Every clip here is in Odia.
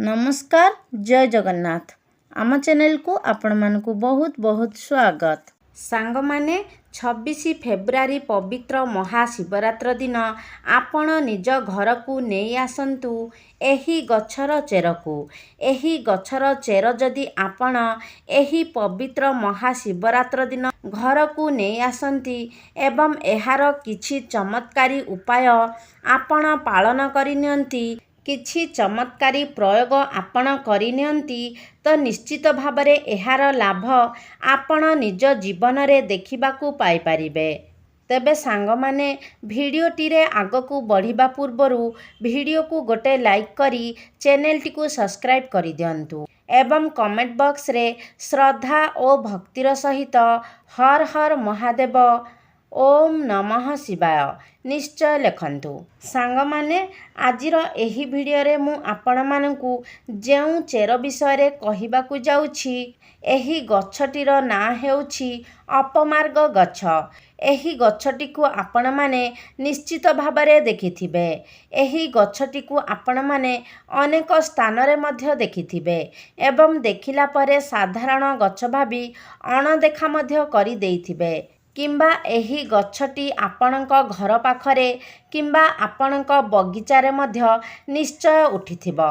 नमस्कार जय जगन्नाथ आम चैनल को आपण मानकु बहुत बहुत स्वागत। सांग माने 26 फेब्रुआरी पवित्र महाशिवरात्र दिन आपण निज घर को नहीं आसंतु एही गछर चेर को। एही गछर चेर जदि आपण एही पवित्र महाशिवरात्र दिन घर को नहीं आसंती एवं एहार किछि चमत्कारी उपाय आपण पालन करिनियंती, किछि चमत्कारी प्रयोग आपण करिनियंती तो निश्चित भावरे एहार लाभ आपण निज जीवन रे देखिबाकू पाई परिबे। तेबे सांग माने भिडियोटी रे आगकू बढ़िबा पूर्वरु भिडियो को गोटे लाइक करी चैनल टी को सब्सक्राइब करि दियंतु एवं कमेंट बॉक्स रे श्रद्धा और भक्तिर सहित हर हर महादेव ओम नमः शिवाय निश्चय लिखंतु। सांग माने आजिर एही भिडियो रे मु आपण मानकू जेउ चेर विषय रे कहिबाकू जाउछि एही गछटीर ना हेउछि अपमार्ग गछ। एही गछटी को आपण माने निश्चित भावरे देखिथिबे। एही गछटी को आपण माने अनेक स्थान रे मध्य देखिथिबे एवं देखिला परे साधारण गछ भाबी अणदेखा मध्य करि देइथिबे किंबा एही गछटी आपणक घर पाखरे किंबा आपणक बगीचारे मध्य निश्चय उठिथिबो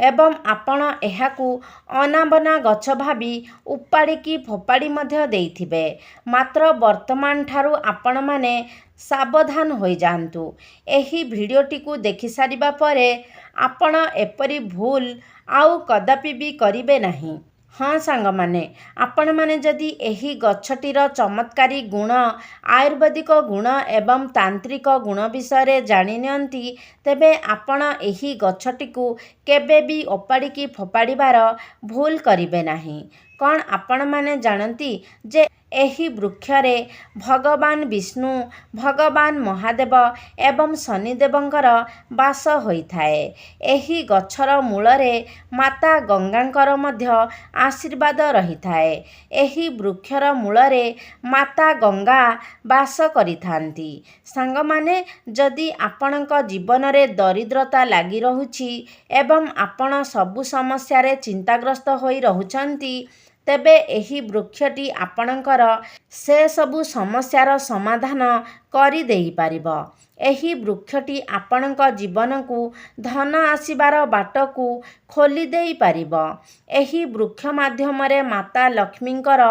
एवं आपण एहाकू अनाबना गछ भाबी उपाड़िकी फोपाड़ी मध्य देइथिबे। मात्र वर्तमान ठारू आपण माने सावधान होई जांतु। एही भिडियोटी को देखि सारिबा परे आपण एपरी भूल आउ कदापि भी करिबे नाही। हाँ सांग माने आपण माने जदि एही गछटीर चमत्कारी गुण आयुर्वेदिक गुण एवं तांत्रिक गुण विषय जानि नियंती तेबे आपण एही गछटी को केबे भी ओपाड़िकी फोपाड़ीबार भूल करिबे नाही। कौन आपण माने जानती जे एही वृक्षरे भगवान विष्णु भगवान महादेव एवं शनिदेवंकर वास होइथाए। एही गछर मूलरे माता गंगांकर मध्य आशीर्वाद रहिथाए। एही वृक्षर मूलरे माता गंगा वास करिथांती। सांग माने जदि आपणक जीवन रे दरिद्रता लागी रहुछि एवं आपण सबु समस्या रे चिंताग्रस्त होई रहुछंती तेबे एही वृक्षटी आपणकर से सबु समस्यार समाधान करि देई पारिबो। एही वृक्षटी आपणक जीवन को धन आसीबार बाट को खोली देई पारिबो। एही वृक्ष माध्यम रे माता लक्ष्मींकर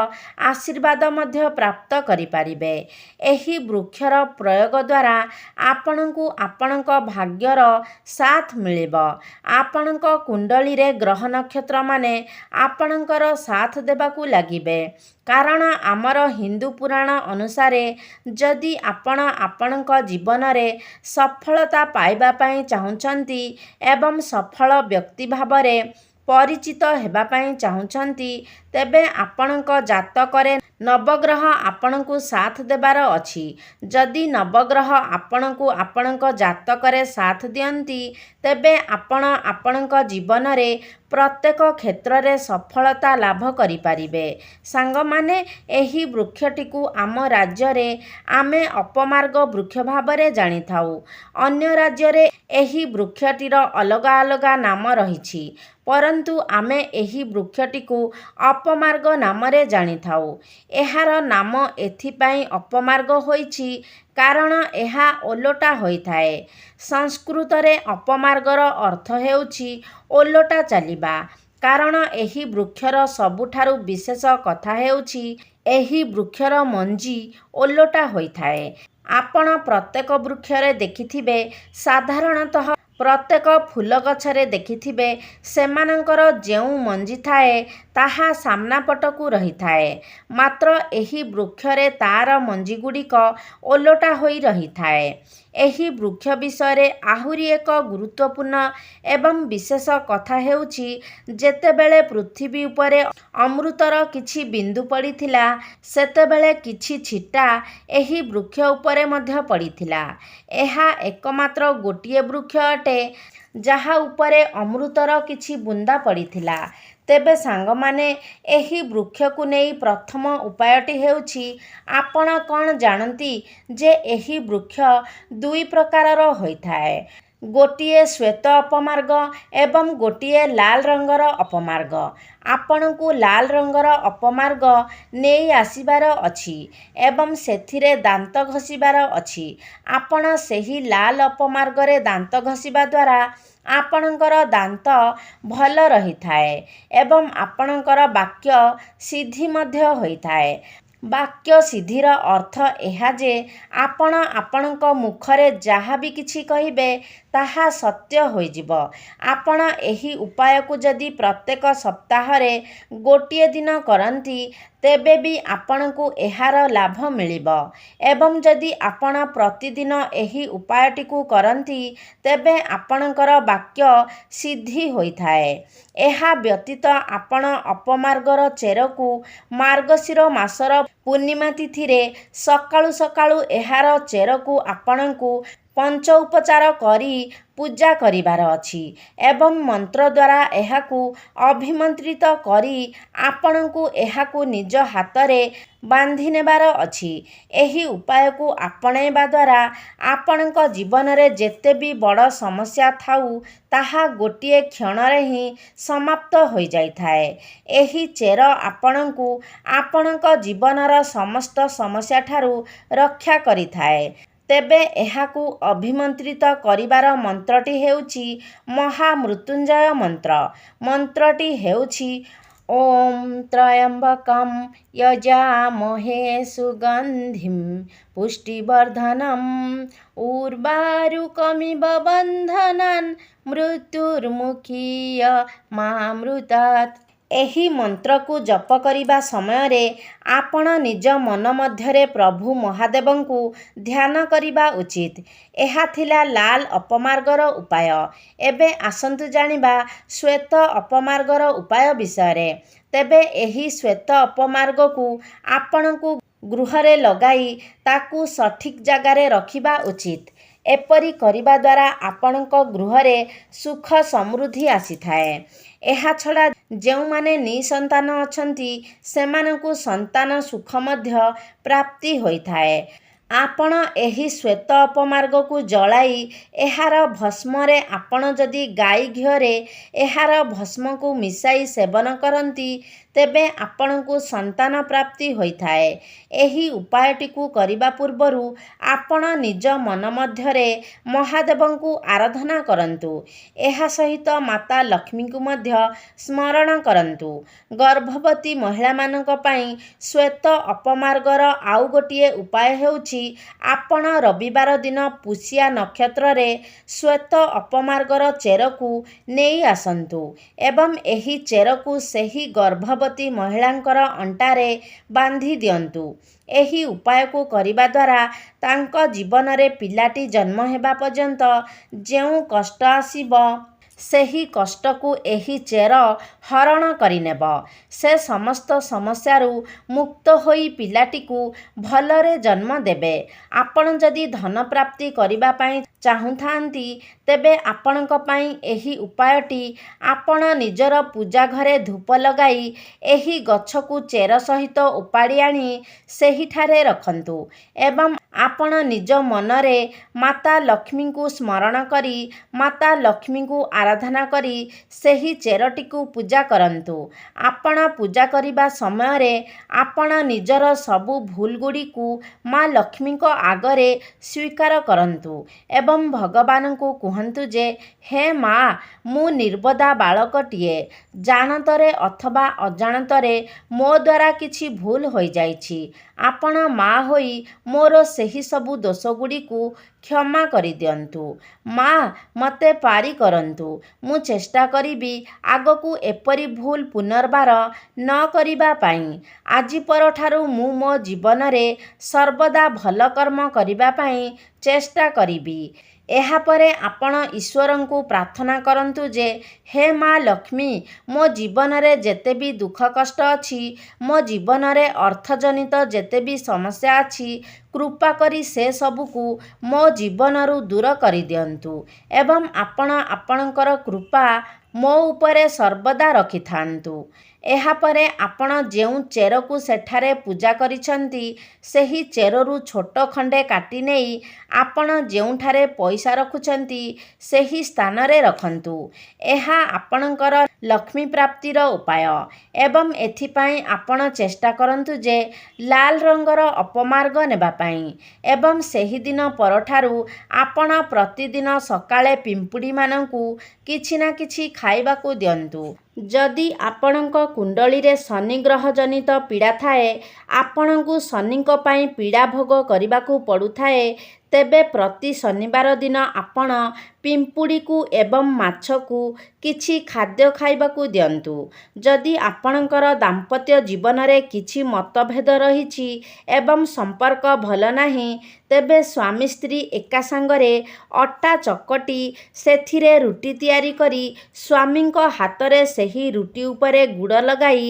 आशीर्वाद मध्य प्राप्त करि पारिबे। एही वृक्षर प्रयोग द्वारा आपणकू आपणक भाग्यर साथ मिलिबो। आपणक कुंडली रे ग्रह नक्षत्र माने आपणकर साथ देबाकू लागिबे। कारण आमर हिंदू पुराण अनुसारे जदि आपण आपणक जीवन रे सफलता पाइबा पाई चाहुचंती एवं सफल व्यक्ति भावरे परिचित हेबा पाई चाहुचंती तेबे आपणक जातकरे नवग्रह आपणकू साथ देबार अछि। जदि नवग्रह आपणकू आपणक जातकरे साथ दियंती तेबे आपण आपणक जीवन रे प्रत्येक क्षेत्र रे सफलता लाभ करि पारिबे। सांग माने एही वृक्षटी को आम राज्य रे आमे अपमार्ग वृक्ष भावरे जानि थाउ। अन्य राज्य रे एही वृक्षटीर अलगा अलगा नाम रहिछि परंतु आमे एही वृक्षटी को अपमार्ग नाम रे जानि थाउ। एहार नाम एथिपाई अपमार्ग होइछि कारण एहा ओलोटा होइथाए। संस्कृत रे अपमार्गर अर्थ हेउछि ओलोटा चलिबा। कारण एही वृक्षर सबुठारु विशेष कथा हेउछि एही वृक्षर मंजी ओलोटा होइथाए। आपण प्रत्येक वृक्षरे देखिथिबे साधारणतः प्रत्येक फूल गछरे देखिथिबे सेमानंकर जेउ मंजी थाए ताहा सामना पटकू रही थाए मात्र एही वृक्षरे तार मंजी गुड़िक ओलोटा होई रही थाए। एही वृक्ष विषय आहुरी एक गुरुत्वपूर्ण एवं विशेष कथा हेउछि जेतेबेले पृथ्वी उपरे अमृतर किछि बिंदु पड़िथिला सेतेबेले किछि छिटा एही वृक्ष उपरे मध्य पड़िथिला। एहा एकमात्र गोटिए वृक्ष अटे जहा उपरे अमृतर किछि बुंदा पड़िथिला। तेबे सांग माने एही वृक्ष को नहीं प्रथम उपायटी हेउछि आपण कौन जानती जे एही वृक्ष दुई प्रकारर होइथाए। ଗୋଟିଏ ଶ୍ୱେତ ଅପମାର୍ଗ ଏବଂ ଗୋଟିଏ ଲାଲ ରଙ୍ଗର ଅପମାର୍ଗ। ଆପଣଙ୍କୁ ଲାଲ ରଙ୍ଗର ଅପମାର୍ଗ ନେଇ ଆସିବାର ଅଛି ଏବଂ ସେଥିରେ ଦାନ୍ତ ଘଷିବାର ଅଛି। ଆପଣ ସେହି ଲାଲ ଅପମାର୍ଗରେ ଦାନ୍ତ ଘଷିବା ଦ୍ୱାରା ଆପଣଙ୍କର ଦାନ୍ତ ଭଲ ରହିଥାଏ ଏବଂ ଆପଣଙ୍କର ବାକ୍ୟ ସିଦ୍ଧି ମଧ୍ୟ ହୋଇଥାଏ। ବାକ୍ୟ ସିଦ୍ଧିର ଅର୍ଥ ଏହା ଯେ ଆପଣ ଆପଣଙ୍କ ମୁଖରେ ଯାହା ବି କିଛି କହିବେ ତାହା ସତ୍ୟ ହୋଇଯିବ। ଆପଣ ଏହି ଉପାୟକୁ ଯଦି ପ୍ରତ୍ୟେକ ସପ୍ତାହରେ ଗୋଟିଏ ଦିନ କରନ୍ତି ତେବେ ବି ଆପଣଙ୍କୁ ଏହାର ଲାଭ ମିଳିବ ଏବଂ ଯଦି ଆପଣ ପ୍ରତିଦିନ ଏହି ଉପାୟଟିକୁ କରନ୍ତି ତେବେ ଆପଣଙ୍କର ବାକ୍ୟ ସିଦ୍ଧି ହୋଇଥାଏ। ଏହା ବ୍ୟତୀତ ଆପଣ ଅପମାର୍ଗର ଚେରକୁ ମାର୍ଗଶିର ମାସର ପୂର୍ଣ୍ଣିମା ତିଥିରେ ସକାଳୁ ସକାଳୁ ଏହାର ଚେରକୁ ଆପଣଙ୍କୁ ପଞ୍ଚ ଉପଚାର କରି ପୂଜା କରିବାର ଅଛି ଏବଂ ମନ୍ତ୍ର ଦ୍ୱାରା ଏହାକୁ ଅଭିମନ୍ତ୍ରିତ କରି ଆପଣଙ୍କୁ ଏହାକୁ ନିଜ ହାତରେ ବାନ୍ଧି ନେବାର ଅଛି। ଏହି ଉପାୟକୁ ଆପଣାଇବା ଦ୍ୱାରା ଆପଣଙ୍କ ଜୀବନରେ ଯେତେ ବି ବଡ଼ ସମସ୍ୟା ଥାଉ ତାହା ଗୋଟିଏ କ୍ଷଣରେ ହିଁ ସମାପ୍ତ ହୋଇଯାଇଥାଏ। ଏହି ଚେର ଆପଣଙ୍କୁ ଆପଣଙ୍କ ଜୀବନର ସମସ୍ତ ସମସ୍ୟାଠାରୁ ରକ୍ଷା କରିଥାଏ। ତେବେ ଏହାକୁ ଅଭିମନ୍ତ୍ରିତ କରିବାର ମନ୍ତ୍ରଟି ହେଉଛି ମହାମୃତ୍ୟୁଞ୍ଜୟ ମନ୍ତ୍ର। ମନ୍ତ୍ରଟି ହେଉଛି ଓಂ ତ୍ରୟମ୍ବକଂ ଯଜାମହେ ସୁଗନ୍ଧିଂ ପୁଷ୍ଟିବର୍ଧନଂ ଉର୍ବାରୁକମିବ ବନ୍ଧନାନ୍ ମୃତ୍ୟୁର୍ମୁକ୍ଷୀୟ ମାମୃତାତ୍। ଏହି ମନ୍ତ୍ରକୁ ଜପ କରିବା ସମୟରେ ଆପଣ ନିଜ ମନ ମଧ୍ୟରେ ପ୍ରଭୁ ମହାଦେବଙ୍କୁ ଧ୍ୟାନ କରିବା ଉଚିତ। ଏହା ଥିଲା ଲାଲ ଅପମାର୍ଗର ଉପାୟ। ଏବେ ଆସନ୍ତୁ ଜାଣିବା ଶ୍ୱେତ ଅପମାର୍ଗର ଉପାୟ ବିଷୟରେ। ତେବେ ଏହି ଶ୍ୱେତ ଅପମାର୍ଗକୁ ଆପଣଙ୍କୁ ଗୃହରେ ଲଗାଇ ତାକୁ ସଠିକ୍ ଜାଗାରେ ରଖିବା ଉଚିତ। ଏପରି କରିବା ଦ୍ୱାରା ଆପଣଙ୍କ ଗୃହରେ ସୁଖ ସମୃଦ୍ଧି ଆସିଥାଏ। ଏହାଛଡ଼ା ଯେଉଁମାନେ ନିଃସନ୍ତାନ ଅଛନ୍ତି ସେମାନଙ୍କୁ ସନ୍ତାନ ସୁଖ ମଧ୍ୟ ପ୍ରାପ୍ତି ହୋଇଥାଏ। ଆପଣ ଏହି ଶ୍ୱେତ ଅପମାର୍ଗକୁ ଜଳାଇ ଏହାର ଭସ୍ମରେ ଆପଣ ଯଦି ଗାଈ ଘିଅରେ ଏହାର ଭସ୍ମକୁ ମିଶାଇ ସେବନ କରନ୍ତି ତେବେ ଆପଣଙ୍କୁ ସନ୍ତାନ ପ୍ରାପ୍ତି ହୋଇଥାଏ। ଏହି ଉପାୟଟିକୁ କରିବା ପୂର୍ବରୁ ଆପଣ ନିଜ ମନ ମଧ୍ୟରେ ମହାଦେବଙ୍କୁ ଆରାଧନା କରନ୍ତୁ। ଏହା ସହିତ ମାତା ଲକ୍ଷ୍ମୀଙ୍କୁ ମଧ୍ୟ ସ୍ମରଣ କରନ୍ତୁ। ଗର୍ଭବତୀ ମହିଳାମାନଙ୍କ ପାଇଁ ଶ୍ୱେତ ଅପମାର୍ଗର ଆଉ ଗୋଟିଏ ଉପାୟ ହେଉଛି ଆପଣ ରବିବାର ଦିନ ପୁଷ୍ୟା ନକ୍ଷତ୍ରରେ ଶ୍ୱେତ ଅପମାର୍ଗର ଚେରକୁ ନେଇ ଆସନ୍ତୁ ଏବଂ ଏହି ଚେରକୁ ସେହି ଗର୍ଭବତୀ ମହିଳାଙ୍କର ଅଣ୍ଟାରେ ବାନ୍ଧି ଦିଅନ୍ତୁ। ଏହି ଉପାୟକୁ କରିବା ଦ୍ୱାରା ତାଙ୍କ ଜୀବନରେ ପିଲାଟି ଜନ୍ମ ହେବା ପର୍ଯ୍ୟନ୍ତ ଯେଉଁ କଷ୍ଟ ଆସିବ ସେହି କଷ୍ଟକୁ ଏହି ଚେର ହରଣ କରିନେବ। ସେ ସମସ୍ତ ସମସ୍ୟାରୁ ମୁକ୍ତ ହୋଇ ପିଲାଟିକୁ ଭଲରେ ଜନ୍ମ ଦେବେ। ଆପଣ ଯଦି ଧନ ପ୍ରାପ୍ତି କରିବା ପାଇଁ ଚାହୁଁଥାନ୍ତି ତେବେ ଆପଣଙ୍କ ପାଇଁ ଏହି ଉପାୟଟି ଆପଣ ନିଜର ପୂଜା ଘରେ ଧୂପ ଲଗାଇ ଏହି ଗଛକୁ ଚେର ସହିତ ଉପାଡ଼ି ଆଣି ସେହିଠାରେ ରଖନ୍ତୁ ଏବଂ ଆପଣ ନିଜ ମନରେ ମାତା ଲକ୍ଷ୍ମୀଙ୍କୁ ସ୍ମରଣ କରି ମାତା ଲକ୍ଷ୍ମୀଙ୍କୁ ଆରାଧନା କରି ସେହି ଚେରଟିକୁ ପୂଜା କରନ୍ତୁ। ଆପଣ ପୂଜା କରିବା ସମୟରେ ଆପଣ ନିଜର ସବୁ ଭୁଲଗୁଡ଼ିକୁ ମା ଲକ୍ଷ୍ମୀଙ୍କ ଆଗରେ ସ୍ୱୀକାର କରନ୍ତୁ ଏବଂ ଭଗବାନଙ୍କୁ କୁହନ୍ତୁ ଯେ ହେ ମା, ମୁଁ ନିର୍ବୋଧ ବାଳକଟିଏ। ଜାଣତରେ ଅଥବା ଅଜାଣତରେ ମୋ ଦ୍ୱାରା କିଛି ଭୁଲ ହୋଇଯାଇଛି। ଆପଣ ମା ହୋଇ ମୋର ସେହି ସବୁ ଦୋଷଗୁଡ଼ିକୁ କ୍ଷମା କରିଦିଅନ୍ତୁ। ମା, ମୋତେ ପାରି କରନ୍ତୁ। ମୁଁ ଚେଷ୍ଟା କରିବି ଆଗକୁ ଏପରି ଭୁଲ ପୁନର୍ବାର ନ କରିବା ପାଇଁ। ଆଜି ପରଠାରୁ ମୁଁ ମୋ ଜୀବନରେ ସର୍ବଦା ଭଲ କର୍ମ କରିବା ପାଇଁ ଚେଷ୍ଟା କରିବି। ଏହାପରେ ଆପଣ ଈଶ୍ୱରଙ୍କୁ ପ୍ରାର୍ଥନା କରନ୍ତୁ ଯେ ହେ ମା ଲକ୍ଷ୍ମୀ, ମୋ ଜୀବନରେ ଯେତେ ବି ଦୁଃଖ କଷ୍ଟ ଅଛି, ମୋ ଜୀବନରେ ଅର୍ଥଜନିତ ଯେତେ ବି ସମସ୍ୟା ଅଛି, କୃପା କରି ସେ ସବୁକୁ ମୋ ଜୀବନରୁ ଦୂର କରିଦିଅନ୍ତୁ ଏବଂ ଆପଣ ଆପଣଙ୍କର କୃପା ମୋ ଉପରେ ସର୍ବଦା ରଖିଥାନ୍ତୁ। ଏହାପରେ ଆପଣ ଯେଉଁ ଚେରକୁ ସେଠାରେ ପୂଜା କରିଛନ୍ତି ସେହି ଚେରରୁ ଛୋଟ ଖଣ୍ଡେ କାଟି ନେଇ ଆପଣ ଯେଉଁଠାରେ ପଇସା ରଖୁଛନ୍ତି ସେହି ସ୍ଥାନରେ ରଖନ୍ତୁ। ଏହା ଆପଣଙ୍କର ଲକ୍ଷ୍ମୀ ପ୍ରାପ୍ତିର ଉପାୟ ଏବଂ ଏଥିପାଇଁ ଆପଣ ଚେଷ୍ଟା କରନ୍ତୁ ଯେ ଲାଲ ରଙ୍ଗର ଅପମାର୍ଗ ନେବା ପାଇଁ ଏବଂ ସେହିଦିନ ପରଠାରୁ ଆପଣ ପ୍ରତିଦିନ ସକାଳେ ପିମ୍ପୁଡ଼ିମାନଙ୍କୁ କିଛି ନା କିଛି ଖାଇବାକୁ ଦିଅନ୍ତୁ। ଯଦି ଆପଣଙ୍କ କୁଣ୍ଡଳୀରେ ଶନି ଗ୍ରହ ଜନିତ ପୀଡ଼ା ଥାଏ, ଆପଣଙ୍କୁ ଶନିଙ୍କ ପାଇଁ ପୀଡ଼ା ଭୋଗ କରିବାକୁ ପଡ଼ୁଥାଏ, ତେବେ ପ୍ରତି ଶନିବାର ଦିନ ଆପଣ ପିମ୍ପୁଡ଼ିକୁ ଏବଂ ମାଛକୁ କିଛି ଖାଦ୍ୟ ଖାଇବାକୁ ଦିଅନ୍ତୁ। ଯଦି ଆପଣଙ୍କର ଦାମ୍ପତ୍ୟ ଜୀବନରେ କିଛି ମତଭେଦ ରହିଛି ଏବଂ ସମ୍ପର୍କ ଭଲ ନାହିଁ, ତେବେ ସ୍ୱାମୀ ସ୍ତ୍ରୀ ଏକା ସାଙ୍ଗରେ ଅଟା ଚକଟି ସେଥିରେ ରୁଟି ତିଆରି କରି ସ୍ୱାମୀଙ୍କ ହାତରେ ସେହି ରୁଟି ଉପରେ ଗୁଡ଼ ଲଗାଇ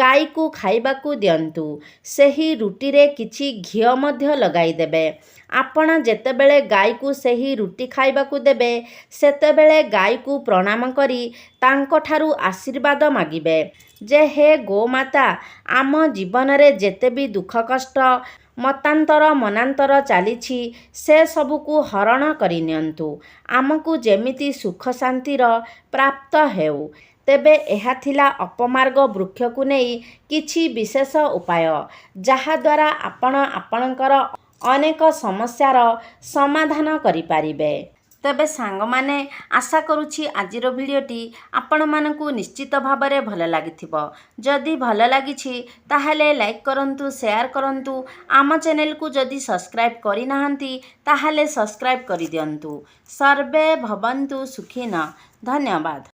ଗାଈକୁ ଖାଇବାକୁ ଦିଅନ୍ତୁ। ସେହି ରୁଟିରେ କିଛି ଘିଅ ମଧ୍ୟ ଲଗାଇଦେବେ। ଆପଣ ଯେତେବେଳେ ଗାଈକୁ ସେହି ରୁଟି ଖାଇବାକୁ ଦେବେ, ସେତେବେଳେ ଗାଈକୁ ପ୍ରଣାମ କରି ତାଙ୍କଠାରୁ ଆଶୀର୍ବାଦ ମାଗିବେ ଯେ ହେ ଗୋମାତା, ଆମ ଜୀବନରେ ଯେତେ ବି ଦୁଃଖ କଷ୍ଟ ମତାନ୍ତର ମନାନ୍ତର ଚାଲିଛି ସେ ସବୁକୁ ହରଣ କରିନିଅନ୍ତୁ। ଆମକୁ ଯେମିତି ସୁଖ ଶାନ୍ତିର ପ୍ରାପ୍ତ ହେଉ। ତେବେ ଏହା ଥିଲା ଅପମାର୍ଗ ବୃକ୍ଷକୁ ନେଇ କିଛି ବିଶେଷ ଉପାୟ, ଯାହାଦ୍ୱାରା ଆପଣ ଆପଣଙ୍କର ଅନେକ ସମସ୍ୟାର ସମାଧାନ କରିପାରିବେ। ତେବେ ସାଙ୍ଗମାନେ, ଆଶା କରୁଛି ଆଜିର ଭିଡ଼ିଓଟି ଆପଣମାନଙ୍କୁ ନିଶ୍ଚିତ ଭାବରେ ଭଲ ଲାଗିଥିବ। ଯଦି ଭଲ ଲାଗିଛି ତାହେଲେ ଲାଇକ୍ କରନ୍ତୁ, ସେୟାର କରନ୍ତୁ। ଆମ ଚ୍ୟାନେଲକୁ ଯଦି ସବସ୍କ୍ରାଇବ୍ କରିନାହାନ୍ତି ତାହେଲେ ସବସ୍କ୍ରାଇବ୍ କରିଦିଅନ୍ତୁ। ସର୍ବେ ଭବନ୍ତୁ ସୁଖିନଃ। ଧନ୍ୟବାଦ।